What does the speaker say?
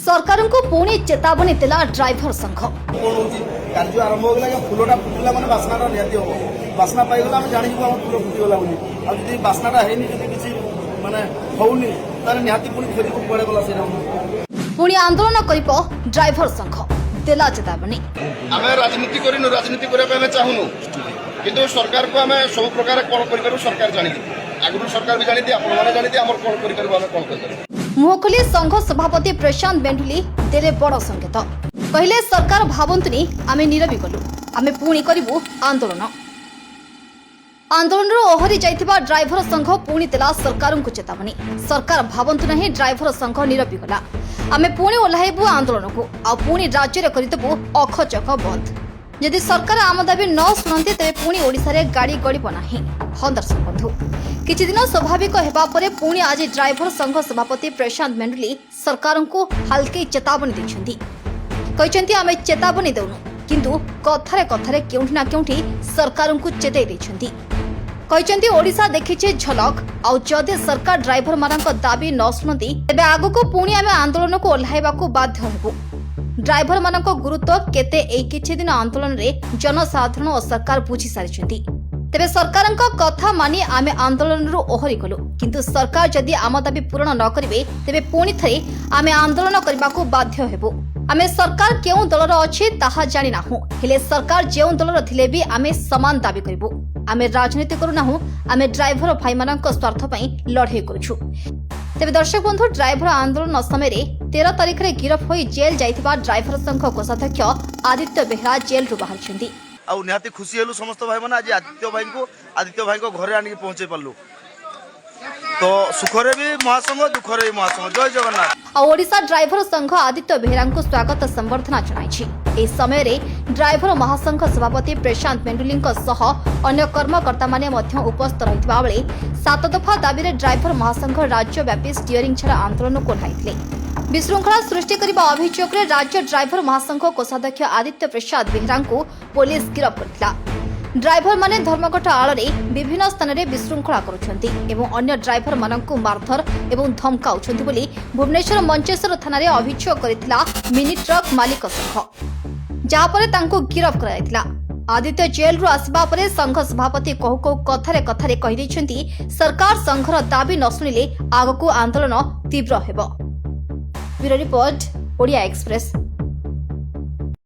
सरकार को पुणी चेतावनी देला ड्राइवर संघ। कार्य आरंभ हो गला फुलटा फुटिला माने बासनाटा निहाती हो बासना पाइगला हम जानि हम फुल फुटिगला बोली आ जदि बासनाटा हेनी जदि किछि माने होउनी तारे निहाती पुनी फेरी को पड़े गला सेना पुणी आंदोलन करिपो ड्राइवर संघ देला चेतावनी। आमे राजनीति करिनु राजनीति करबा हमें चाहुनु किंतु सरकार को हमें सब प्रकार कॉल करि करू सरकार जानि आगु सरकार भी जानि दे आपण माने जानि दे हमर कॉल करि करू हमें कॉल करि मुहखोली संघ सभापति प्रशांत बेंडुली देले बड़ संकेत कहले सरकार भावंतुनी आमे नीरवी गलु आमे पुणी करिबु आंदोलन। आंदोलन ओहरी जाइथिबा ड्राइवर संघ पुणी देला सरकार को चेतावनी। सरकार भावंतु नहीं ड्राइवर संघ नीरवी गला आमे पुणी ओल्हाइबु आंदोलन को आ पुणी राज्य रे करितबु अखचक बंद। यदि सरकार आम दाबी न शुणती तेरे पुणी ओडिशा रे गाड़ी गड़िब नाही। हाँ दर्शक बंधु किछि दिन स्वाभाविक हेबा परे पुणी आज ड्राइवर संघ सभापति प्रशांत बेंडुली सरकार को हल्के चेतावनी दैछन्ती। कहछन्ती आमे चेतावनी देउनु किंतु कथारे कथारे केउठी ना केउठी सरकार को चेतै दैछन्ती। कहछन्ती ओडिशा देखिछे झलक आ जदि सरकार ड्राइवर मानक दाबी न शुणती तेबे आगको पुणी आमे आंदोलन को ओल्हाइबाकू बाध्य हेबु। ड्राइवर मानक गुरुत्व केते एई किछि दिन आंदोलन रे जनसाधारण और सरकार बुझी सारिछन्ती। तेबे सरकार कथा मानी आमे आंदोलन रु ओहरी गलु किंतु सरकार जदि आम दाबी पूर्ण न करिवे तेबे पुणी थरे आमे आंदोलन करबाकू बाध्य हेबु। आमे सरकार केउ दलर अछि ताहा जानि नाहु हेले सरकार जेउ दलर थिले भी आमे समान दाबी करिबु। आमे राजनीति करू नाहु आमे ड्राइवर भाई मानक स्वार्थ पई लढाई करूछु। तेबे दर्शक बंधु ड्राइवर आंदोलन समय 13 तारिख रे गिरफ होई जेल जाइथिबा ड्राइवर संघ कोषाध्यक्ष आदित्य बेहरा जेल रु बाहरछन्ती। आ निहाती खुशी हेलु समस्त भाई माने आज आदित्य भाई को घरे आनी पहुंचे पारलु तो सुखरे भी महासंघ दुखरे भी महासंघ जय जगन्नाथ। ओडिशा ड्राइवर संघ आदित्य बेहरा को स्वागत संबर्धना जणाइछि। ए समय रे ड्राइवर महासंघ सभापति प्रशांत बेंडुली सह अन्य कर्मकर्ता माने मध्य उपस्थित रहितबा बेले 7 दफा दाबी रे ड्राइवर महासंघ राज्यव्यापी स्टीयरिंग छाड़ा आंदोलन को उठाइथिले। विशृंखला सृष्टि करबा अभियोग रे राज्य ड्राइवर महासंघ कोषाध्यक्ष आदित्य प्रसाद बेहरा को पुलिस गिरफ करथिला। ड्राइवर माने धर्मघट आड़ रे विभिन्न स्थान रे विशृंखला करुछन्ती एवं अन्य ड्राइवर माननकु मारधर एवं धमकाउछन्ती बोली भुवनेश्वर मंचेश्वर थाना रे अभियोग करथिला मिनी ट्रक मालिक संघ जहा परे तांको गिरफ कराइथिला। आदित्य जेल रु आसीबा परे संघ सभापति कहू कहू कथारे कथारे कहि दैछन्ती सरकार संघर दाबी न सुनिले आगकू आंदोलन तीव्र हेबो। Bureau report Odia express.